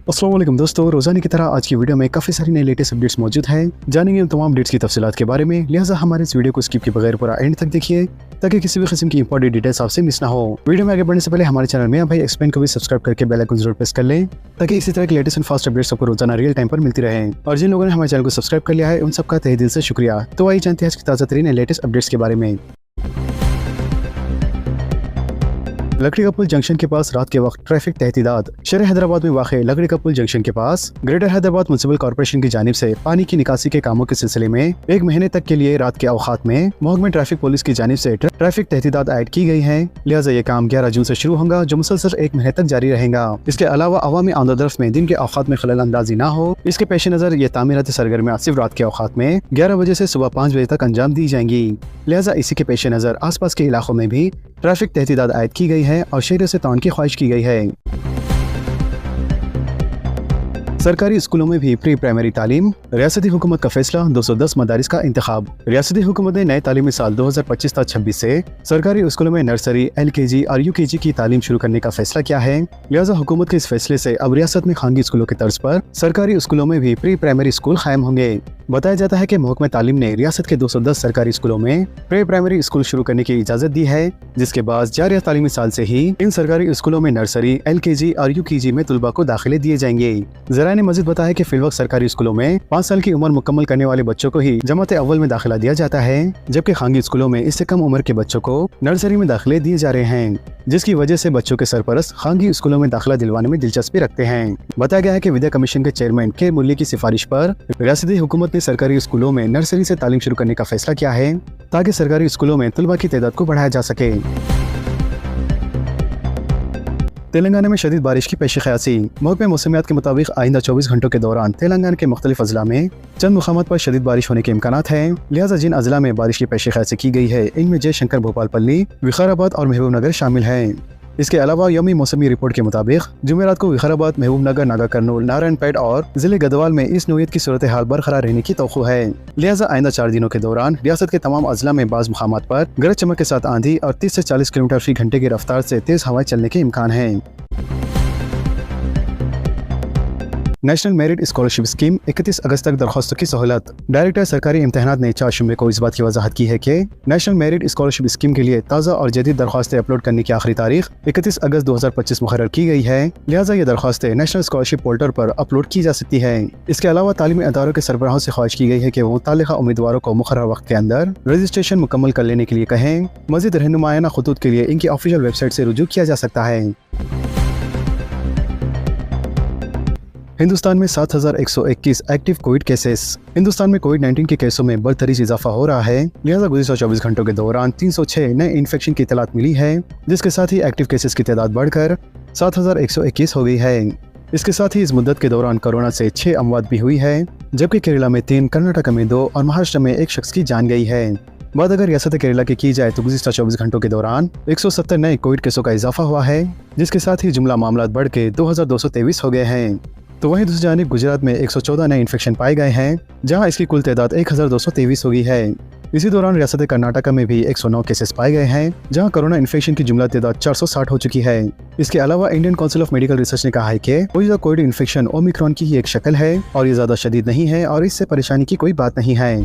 अस्सलाम वालेकुम दोस्तों, रोजाना की तरह आज की वीडियो में काफी सारी नई लेटेस्ट अपडेट्स मौजूद हैं। जानेंगे उन तमाम अपडेट्स की तफसीलात के बारे में, लिहाजा हमारे इस वीडियो को स्किप के बगैर पूरा एंड तक देखिए ताकि किसी भी किस्म की इंपॉर्टेंट डिटेल्स आपसे मिस ना हो। वीडियो में आगे बढ़ने से पहले हमारे चैनल में भाई एक्सप्लेन को भी सब्सक्राइब करके बेल आइकन जरूर प्रेस कर लें ताकि इसी तरह की लेटेस्ट एंड फास्ट अपडेट्स आपको रोजाना रियल टाइम पर मिलती रहे। और जिन लोगों ने हमारे चैनल को सब्सक्राइब कर लिया है उन सबका तहे दिल से शुक्रिया। तो आइए जानते हैं आज की ताज़ा तरीन लेटेस्ट अपडेट्स के बारे में। लकड़ी का पुल जंक्शन के पास रात के वक्त ट्रैफिक तहदीदात। शहर हैदराबाद में वाक़ लकड़ी का पुल जंक्शन के पास ग्रेटर हैदराबाद म्युनिसिपल कॉर्पोरेशन की जानिब से पानी की निकासी के कामों के सिलसिले में 1 महीने तक के लिए रात के औकात में महकमे ट्रैफिक पुलिस की जानिब से ट्रैफिक तहदीदात ऐड की गई है। लिहाजा ये काम 11 जून से शुरू होगा जो मुसलसल 1 महीने तक जारी रहेगा। इसके अलावा अवामी आमदोरफ्त में दिन के औकात में खलल अंदाजी न हो, इसके पेश नज़र ये तामीराती सरगर्मियाँ सिर्फ रात के औकात में 11 बजे से सुबह 5 बजे तक अंजाम दी जाएंगी। लिहाजा इसी के पेश नज़र आसपास के इलाकों में भी ट्रैफिक तहदीदात ऐड की गई है और शहरियों से ताउन की ख्वाहिश की गई है। सरकारी स्कूलों में भी प्री प्राइमरी तालीम। रियासती हुकूमत का फैसला 210 मदारिस का इंतखाब। रियासती हुकूमत ने नए तालीमी साल 2025-26 से सरकारी स्कूलों में नर्सरी, LKG और UKG की तालीम शुरू करने का फैसला किया है। लिहाजा हुकूमत के इस फैसले से अब रियासत में खानगी स्कूलों की तर्ज पर सरकारी स्कूलों में भी प्री प्राइमरी स्कूल कायम होंगे। बताया जाता है कि महकमा तालीम ने रियासत के 210 सरकारी स्कूलों में प्री प्राइमरी स्कूल शुरू करने की इजाजत दी है, जिसके बाद जारी तालीमी साल से ही इन सरकारी स्कूलों में नर्सरी, LKG और UKG में तुलबा को दाखिले दिए जाएंगे। जराये ने मजीद बताया कि फिलवक्त सरकारी स्कूलों में 5 साल की उम्र मुकम्मल करने वाले बच्चों को ही जमात अव्वल में दाखिला दिया जाता है, जबकि खानगी स्कूलों में इससे कम उम्र के बच्चों को नर्सरी में दाखिले दिए जा रहे हैं, जिसकी वजह से बच्चों के सरपरस्त खानगी स्कूलों में दाखिला दिलवाने में दिलचस्पी रखते हैं। बताया गया है कि विद्या कमीशन के चेयरमैन के मुल्ली की सिफारिश पर रियासती हुकूमत ने सरकारी स्कूलों में नर्सरी से तालीम शुरू करने का फैसला किया है ताकि सरकारी स्कूलों में तलबा की तादाद को बढ़ाया जा सके। तेलंगाना में शदीद बारिश की पेश क़यासी। महकमे मौसमियात के मुताबिक आइंदा 24 घंटों के दौरान तेलंगाना के मुख्तलिफ अजला में चंद मुकामात पर शदीद बारिश होने के इम्कानात हैं। लिहाजा जिन अजला में बारिश की पेश क़यासी की गई है इनमें जयशंकर, भोपालपल्ली, विकाराबाद और महबूबनगर शामिल हैं। इसके अलावा यौमी मौसमी रिपोर्ट के मुताबिक जुमेरात को विकाराबाद, महबूबनगर, नागा कर्नूल, नारायणपेट और जिले गदवाल में इस नौयत की सूरत हाल बरकरार रहने की तवक्को है। लिहाजा आइंदा 4 दिनों के दौरान रियासत के तमाम अजला में बाज़ मुकामात पर गरज चमक के साथ आंधी और 30 से 40 किलोमीटर फी घंटे की रफ्तार से तेज हवाएं चलने के इम्कान हैं। नेशनल मेरिट स्कॉलरशिप स्कीम 31 अगस्त तक दरख्वास्तों की सहूलत। डायरेक्टर सरकारी इम्तहानात ने 4 जुम्मे को इस बात की वजाहत की है कि नेशनल मेरिट स्कॉलरशिप स्कीम के लिए ताज़ा और जदीद दरख्वास्तें अपलोड करने की आखिरी तारीख 31 अगस्त 2025 मुकर्रर की गई है। लिहाजा ये दरख्वास्तें नेशनल स्कॉलरशिप पोर्टल पर अपलोड की जा सकती है। इसके अलावा तालीमी अदारों के सरबराहों से ख्वाहिश की गई है कि वो मुताल्लिका उम्मीदवारों को मुकर्रर वक्त के अंदर रजिस्ट्रेशन मुकम्मल कर लेने के लिए कहें। मज़ीद रहनुमायाना खतूत के लिए इनकी ऑफिशियल वेबसाइट से रुजू किया जा सकता है। हिंदुस्तान में 7121 एक्टिव कोविड केसेस। हिंदुस्तान में कोविड-19 के केसों में बरतरीज इजाफा हो रहा है। लिहाजा गुज़िश्ता 24 घंटों के दौरान 306 नए इन्फेक्शन की इत्तलात मिली है, जिसके साथ ही एक्टिव केसेस की तादाद बढ़कर 7121 हो गई है। इसके साथ ही इस मुद्दत के दौरान कोरोना से 6 अमवात भी हुई है, जबकि केरला में 3, कर्नाटक में 2 और महाराष्ट्र में 1 शख्स की जान गई है। बात अगर रियासत केरला की जाए तो गुज़िश्ता 24 घंटों के दौरान 170 नए कोविड केसों का इजाफा हुआ है, जिसके साथ ही जुमला मामला बढ़ के 2223 हो गए हैं। तो वहीं दूसरी जानिब गुजरात में 114 नए इन्फेक्शन पाए गए हैं, जहां इसकी कुल तादाद 1223 हो गई है। इसी दौरान रियासत कर्नाटक में भी 109 केसेस पाए गए हैं, जहां कोरोना इन्फेक्शन की जुमला तादाद 460 हो चुकी है। इसके अलावा Indian council of medical research ने कहा है कि कोविड इन्फेक्शन ओमिक्रॉन की ही एक शक्ल है और ये ज्यादा शदीद नहीं है और इससे परेशानी की कोई बात नहीं है।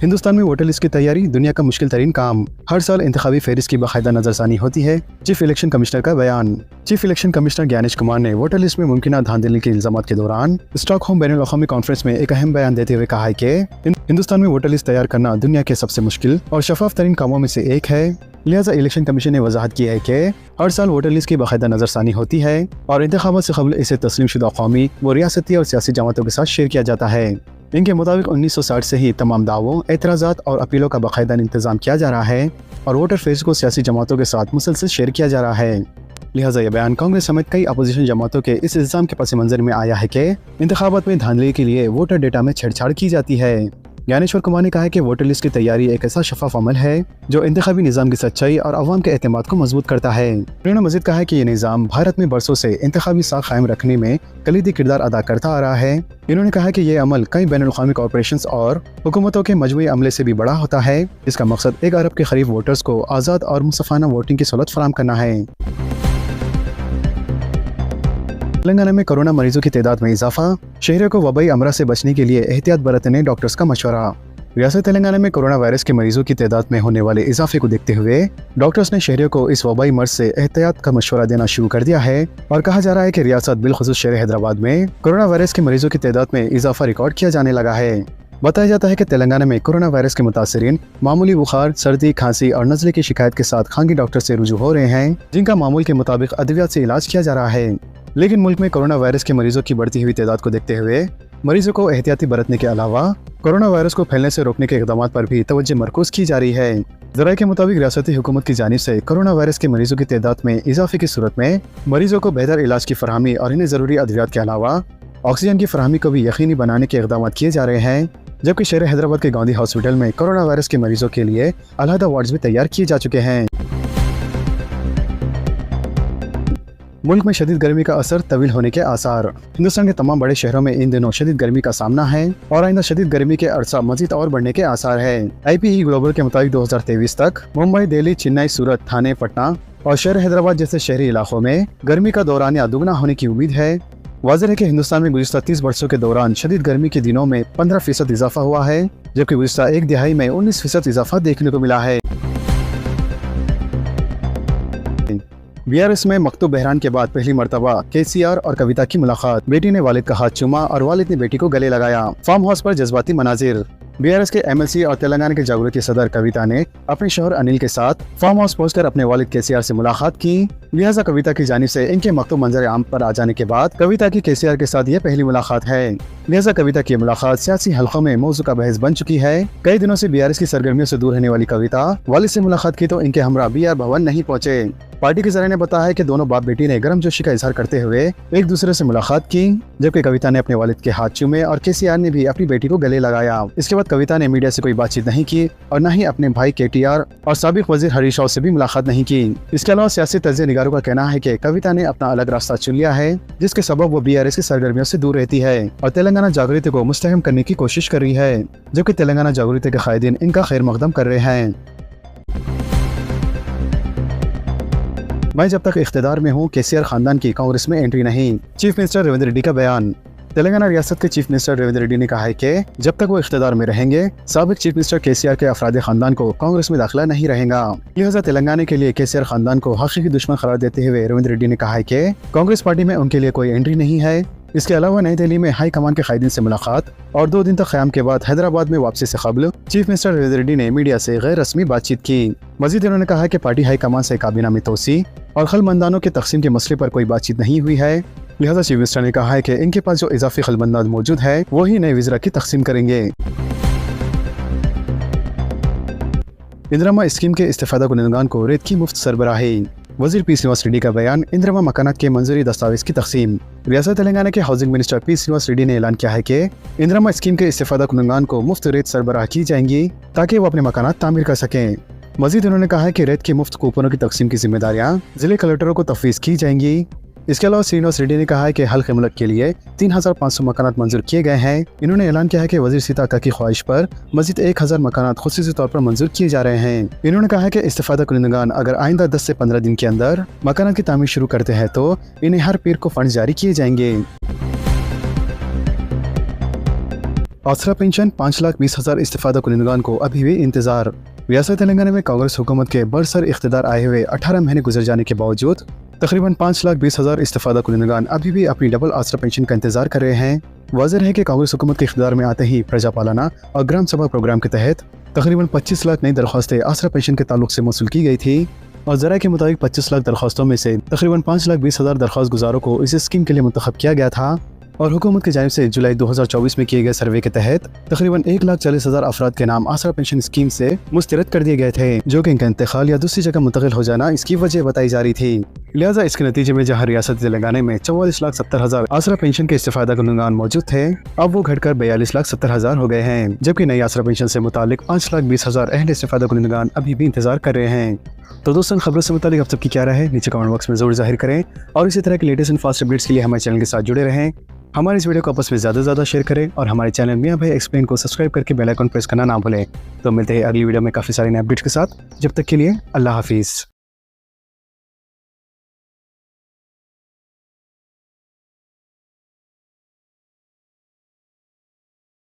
हिंदुस्तान में वोटर लिस्ट की तैयारी दुनिया का मुश्किल तरीन काम। हर साल इंतखाबी फहरिस्त की बाकायदा नजरसानी होती है। चीफ इलेक्शन कमिश्नर का बयान। Chief election commissioner Gyanesh Kumar ने वोटर लिस्ट में मुमकिन धांधली के इल्जामात के दौरान स्टॉकहोम बैनुल-अक़वामी कॉन्फ्रेंस में एक अहम बयान देते हुए कहा है कि हिंदुस्तान में वोटर लिस्ट तैयार करना दुनिया के सबसे मुश्किल और शफाफ तरीन कामों में से एक है। लिहाजा इलेक्शन कमीशन ने वजाहत की है कि हर साल वोटर लिस्ट की बाकायदा नजरसानी होती है और इंतखाबात से कबल इसे तस्लीम शुदा कौमी व रियासती और सियासी जमातों के साथ शेयर किया जाता है। इनके मुताबिक 1960 से ही तमाम दावों, एतराज़ात और अपीलों का बाकायदा इंतजाम किया जा रहा है और वोटर फेस को सियासी जमातों के साथ मुसलसल शेयर किया जा रहा है। लिहाजा यह बयान कांग्रेस समेत कई अपोजिशन जमातों के इस इल्जाम के पस मंजर में आया है कि इंतखाबात में धांधली के लिए वोटर डेटा में छेड़छाड़ की जाती है। ज्ञानेश्वर कुमार ने कहा है कि वोटर लिस्ट की तैयारी एक ऐसा शफाफ अमल है जो इंतखाबी निज़ाम की सच्चाई और अवाम के एतमाद को मजबूत करता है। उन्होंने मजीद कहा है कि ये निज़ाम भारत में बरसों से इंतखाबी साख कायम रखने में कलीदी किरदार अदा करता आ रहा है। इन्होंने कहा कि ये अमल कई बैनुल-अक़वामी कॉर्पोरेशंस और हुकूमतों के मजमूई अमले से भी बड़ा होता है। इसका मकसद 1 अरब के करीब वोटर्स को आज़ाद और मुसफ़ाना वोटिंग की सहूलत फराहम करना है। तेलंगाना में कोरोना मरीजों की तादाद में इजाफा, शहरियों को वबाई अमरा से बचने के लिए एहतियात बरतने डॉक्टर्स का मशवरा। रियासत तेलंगाना में कोरोना वायरस के मरीजों की तादाद में होने वाले इजाफे को देखते हुए डॉक्टर्स ने शहरियों को इस वबाई मर्ज से एहतियात का मशवरा देना शुरू कर दिया है और कहा जा रहा है कि रियासत बिलखुसूस शहर हैदराबाद में कोरोना वायरस के मरीजों की तादाद में इजाफा रिकॉर्ड किया जाने लगा है। बताया जाता है कि तेलंगाना में कोरोना वायरस के मुतासरीन मामूली बुखार, सर्दी, खांसी और नज़ले की शिकायत के साथ खानगी डॉक्टर से रुजू हो रहे हैं, जिनका मामूल के मुताबिक अद्वियात से इलाज किया जा रहा है। लेकिन मुल्क में कोरोना वायरस के मरीजों की बढ़ती हुई तादाद को देखते हुए मरीजों को एहतियाती बरतने के अलावा कोरोना वायरस को फैलने से रोकने के इकदाम पर भी तवज्जो मरकूज की जा रही है। ज़राए के मुताबिक रियासती हुकूमत की जानिब से कोरोना वायरस के मरीजों की तादाद में इजाफे की सूरत में मरीजों को बेहतर इलाज की फरहमी और इन्हें ज़रूरी अद्वियात के अलावा ऑक्सीजन की फरहमी को भी यकीनी बनाने के इकदाम किए जा रहे हैं, जबकि शहर हैदराबाद के गांधी हॉस्पिटल में कोरोना वायरस के मरीजों के लिए अलहदा वार्ड्स भी तैयार किए जा चुके हैं। मुल्क में शदीद गर्मी का असर तवील होने के आसार। हिंदुस्तान के तमाम बड़े शहरों में इन दिनों शदीद गर्मी का सामना है और आइंदा शदीद गर्मी के अरसा मजीद और बढ़ने के आसार है। IPE ग्लोबल के मुताबिक 2023 तक मुंबई, दिल्ली, चेन्नई, सूरत, थाने, पटना और शहर हैदराबाद जैसे शहरी इलाकों में गर्मी का दौरान या दुगना होने की उम्मीद है। वाज़ेह है कि हिंदुस्तान में गुज़िश्ता 30 वर्षों के दौरान शदीद गर्मी के दिनों में 15% इजाफा हुआ है, जबकि गुज़िश्ता एक दिहाई में 19% इजाफा देखने को मिला है। BRS में मकतूब बहरान के बाद पहली मरतबा KCR और कविता की मुलाकात। बेटी ने वालिद का हाथ चूमा और वालिद ने बेटी को गले लगाया। फार्म हाउस पर जज्बाती मनाजिर। BRS के MLC और तेलंगाना के जागृति सदर कविता ने अपने शौहर अनिल के साथ फार्म हाउस पहुंचकर अपने वालिद KCR से मुलाकात की। लिहाजा कविता की जानिब से इनके मकतूब मंजर आम पर आ जाने के बाद कविता की KCR के साथ यह पहली मुलाकात है। लिहाजा कविता की मुलाकात सियासी हल्कों में मौजू का बहस बन चुकी है। कई दिनों से BRS की सरगर्मियों से दूर रहने वाली कविता वालिद से मुलाकात की तो इनके हमरा BR भवन नहीं पहुंचे। पार्टी के जरिए ने बताया है कि दोनों बाप बेटी ने गर्मजोशी का इजहार करते हुए एक दूसरे से मुलाकात की, जबकि कविता ने अपने वालिद के हाथ चूमे और KCR ने भी अपनी बेटी को गले लगाया। इसके बाद कविता ने मीडिया से कोई बातचीत नहीं की और न ही अपने भाई KTR और साबिक वजीर हरीश राव से भी मुलाकात नहीं की। इसके अलावा सियासी तज्ज़िया निगारों का कहना है कि कविता ने अपना अलग रास्ता चुन लिया है, जिसके सबब वो BRS की सरगर्मियों से दूर रहती है और तेलंगाना जागृति को मुस्तहकम करने की कोशिश कर रही है, जबकि तेलंगाना जागृति के कायदीन इनका खैर मकदम कर रहे हैं। मैं जब तक इख्तिदार में हूँ KCR खानदान की कांग्रेस में एंट्री नहीं। चीफ मिनिस्टर रेवंत रेड्डी का बयान। तेलंगाना रियासत के चीफ मिनिस्टर रेवंत रेड्डी ने कहा है कि जब तक वो इख्तिदार में रहेंगे साबिक चीफ मिनिस्टर KCR के अफराद खानदान को कांग्रेस में दाखिला नहीं रहेगा। लिहाजा तेलंगाना के लिए KCR खानदान को हकीकी दुश्मन करार देते हुए रेवंत रेड्डी ने कहा है कि कांग्रेस पार्टी में उनके लिए कोई एंट्री नहीं है। इसके अलावा नई दिल्ली में हाई कमान के कायदीन से मुलाकात और 2 दिन तक क़याम के बाद हैदराबाद में वापसी से कबल चीफ मिनिस्टर रेवंत रेड्डी ने मीडिया से गैर रस्मी बातचीत की। मजीद उन्होंने कहा कि पार्टी हाई कमान से काबीना में तोसी और खलबंदानों के तकसीम के मसले पर कोई बातचीत नहीं हुई है। लिहाजा चीफ मिनिस्टर ने कहा है कि इनके पास जो इजाफी खलबंदान मौजूद है वही नए विज़रा की तकसीम करेंगे। इंदिरा स्कीम के इस्तेफादा कुनंदगान को रेत की मुफ्त सरबराही। वजीर P श्रीनिवास रेड्डी का बयान। इंदिरा मकानात के मंजूरी दस्तावेज की तकसीम। रियासत तेलंगाना के housing minister P Srinivas Reddy ने ऐलान किया है कि इंदिरा स्कीम के इस्तेफादा कुनंदगान को मुफ्त रेत सरबराह की जाएंगी ताकि वो अपने मकानात तामीर कर सकें। मजीद उन्होंने कहा है कि रेत के मुफ्त कूपनों की तकसीम की जिम्मेदारियां जिले कलेक्टरों को तफवीज़ की जाएंगी। इसके अलावा श्रीनिवास रेड्डी ने कहा है कि हल्के मुल्क के लिए 3500 मकानात मंजूर किए गए हैं। इन्होंने ऐलान किया है कि वजीर सीताका की ख्वाहिश पर मजीद 1000 मकानात खुसूसी तौर पर मंजूर किए जा रहे हैं। इन्होंने कहा है कि इस्तेफादा कुनंदगान अगर आइंदा 10 से 15 दिन के अंदर मकानात की तामीर शुरू करते हैं तो इन्हें हर पीर को फंड जारी किए जाएंगे। आसरा पेंशन 5,20,000 इस्तेफादा कुनंदगान को अभी भी इंतजार। रियासत तेलंगाना में कांग्रेस हुकूमत के बरसर इख्तिदार आए हुए 18 महीने गुजर जाने के बावजूद तकरीबन 5,20,000 इस्तेफादा कुनंदगान अभी भी अपनी डबल आसरा पेंशन का इंतजार कर रहे हैं। वाज़ेह है कि कांग्रेस हुकूमत के इख्तिदार में आते ही प्रजा पालना और ग्राम सभा प्रोग्राम के तहत तकरीबन 25 लाख नई दरख्वास्तें आसरा पेंशन के ताल्लुक से मौसूल की गई थी और ज़राए के मुताबिक 25 लाख दरख्वास्तों में से तकरीबन 5,20,000 दरख्वास्त गुजारों को इस स्कीम के लिए मुंतखब किया गया था और हुकूमत की जानिब से जुलाई 2024 में किए गए सर्वे के तहत तकरीबन 1,40,000 अफराद के नाम आसरा पेंशन स्कीम से मुस्तरद कर दिए गए थे, जो कि इनका इंतकाल या दूसरी जगह मुंतकिल हो जाना इसकी वजह बताई जा रही थी। लिहाजा इसके नतीजे में जहाँ रियासत तेलंगाना में 44,70,000 आसरा पेंशन के इस्तेफादा कुनंदगान मौजूद थे, अब वो घटकर 42,70,000 हो गए हैं, जबकि नई आसरा पेंशन से मुतालिक 5,20,000 अहल इस्तेफादा कुनंदगान अभी भी इंतजार कर रहे हैं। तो दोस्तों, खबरों से मुतालिक आप सबकी क्या राय है नीचे कमेंट बॉक्स में जरूर जाहिर करें और इसी तरह के लेटेस्ट एंड फास्ट अपडेट्स के लिए हमारे चैनल के साथ जुड़े रहें। हमारे इस वीडियो को आपस में ज़्यादा शेयर करें और हमारे चैनल मियां भाई एक्सप्लेन को सब्सक्राइब करके बेल आइकन प्रेस करना ना भूलें। तो मिलते हैं अगली वीडियो में काफ़ी सारे नए अपडेट्स के साथ। जब तक के लिए अल्लाह हाफिज़।